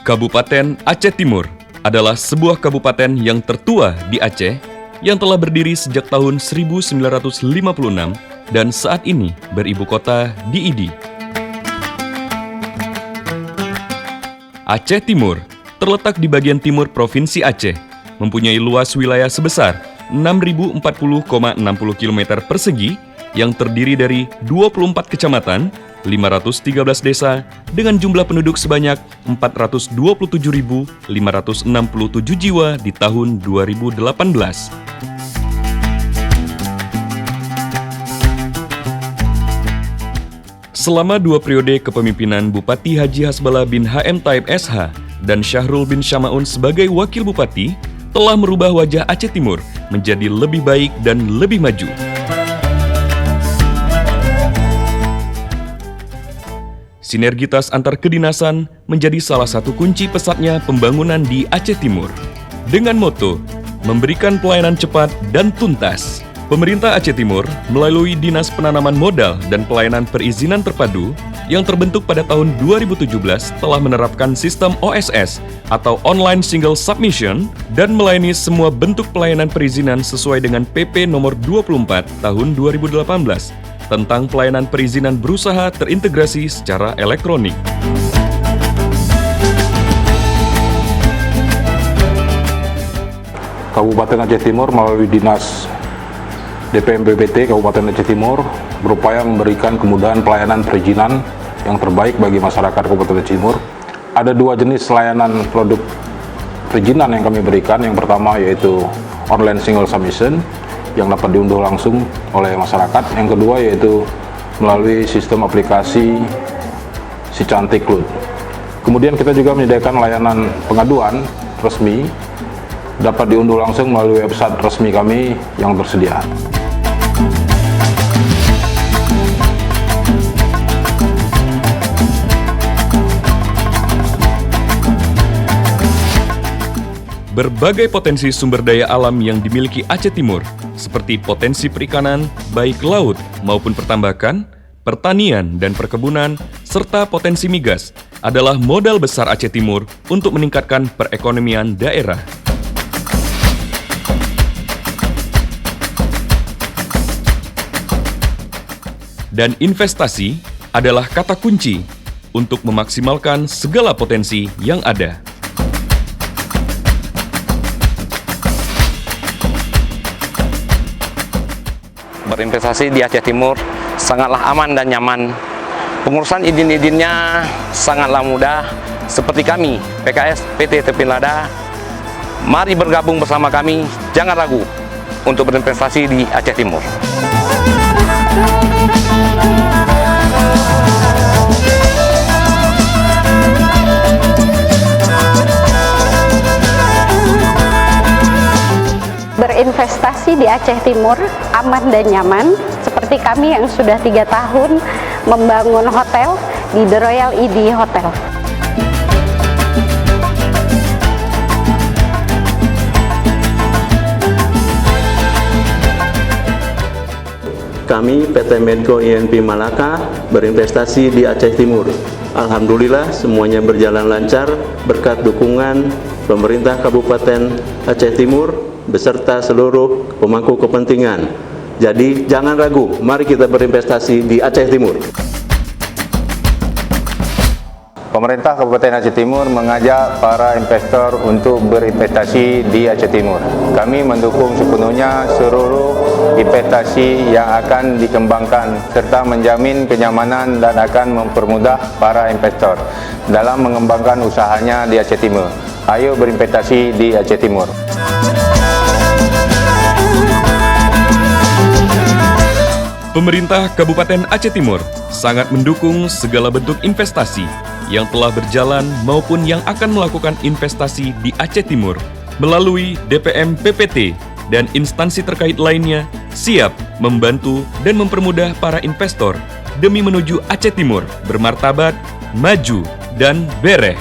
Kabupaten Aceh Timur adalah sebuah kabupaten yang tertua di Aceh yang telah berdiri sejak tahun 1956 dan saat ini beribu kota di Idi. Aceh Timur terletak di bagian timur Provinsi Aceh, mempunyai luas wilayah sebesar 6.040,60 km persegi yang terdiri dari 24 kecamatan, 513 desa dengan jumlah penduduk sebanyak 427.567 jiwa di tahun 2018. Selama 2 periode kepemimpinan Bupati Haji Hasbala bin HM Taib SH dan Syahrul bin Syamaun sebagai Wakil Bupati telah merubah wajah Aceh Timur menjadi lebih baik dan lebih maju. Sinergitas antar kedinasan menjadi salah satu kunci pesatnya pembangunan di Aceh Timur. Dengan moto, memberikan pelayanan cepat dan tuntas, pemerintah Aceh Timur melalui Dinas Penanaman Modal dan Pelayanan Perizinan Terpadu yang terbentuk pada tahun 2017 telah menerapkan sistem OSS atau Online Single Submission dan melayani semua bentuk pelayanan perizinan sesuai dengan PP nomor 24 tahun 2018 tentang pelayanan perizinan berusaha terintegrasi secara elektronik. Kabupaten Aceh Timur melalui Dinas DPM BPT Kabupaten Aceh Timur berupaya memberikan kemudahan pelayanan perizinan yang terbaik bagi masyarakat Kabupaten Aceh Timur. Ada 2 jenis layanan produk perizinan yang kami berikan. Yang pertama yaitu Online Single Submission yang dapat diunduh langsung oleh masyarakat. Yang kedua yaitu melalui sistem aplikasi Si Cantik Cloud. Kemudian kita juga menyediakan layanan pengaduan resmi dapat diunduh langsung melalui website resmi kami yang tersedia. Berbagai potensi sumber daya alam yang dimiliki Aceh Timur, seperti potensi perikanan, baik laut maupun pertambakan, pertanian dan perkebunan, serta potensi migas, adalah modal besar Aceh Timur untuk meningkatkan perekonomian daerah. Dan investasi adalah kata kunci untuk memaksimalkan segala potensi yang ada. Berinvestasi di Aceh Timur sangatlah aman dan nyaman. Pengurusan izin-izinnya sangatlah mudah. Seperti kami, PKS PT Tepin Lada, mari bergabung bersama kami, jangan ragu untuk berinvestasi di Aceh Timur. Berinvestasi di Aceh Timur aman dan nyaman, seperti kami yang sudah 3 tahun membangun hotel di The Royal Idi Hotel. Kami PT Medco INP Malaka berinvestasi di Aceh Timur. Alhamdulillah semuanya berjalan lancar berkat dukungan pemerintah Kabupaten Aceh Timur beserta seluruh pemangku kepentingan. Jadi jangan ragu, mari kita berinvestasi di Aceh Timur. Pemerintah Kabupaten Aceh Timur mengajak para investor untuk berinvestasi di Aceh Timur. Kami mendukung sepenuhnya seluruh investasi yang akan dikembangkan serta menjamin kenyamanan dan akan mempermudah para investor dalam mengembangkan usahanya di Aceh Timur. Ayo berinvestasi di Aceh Timur. Pemerintah Kabupaten Aceh Timur sangat mendukung segala bentuk investasi yang telah berjalan maupun yang akan melakukan investasi di Aceh Timur melalui DPM PPT dan instansi terkait lainnya siap membantu dan mempermudah para investor demi menuju Aceh Timur bermartabat, maju, dan bereh.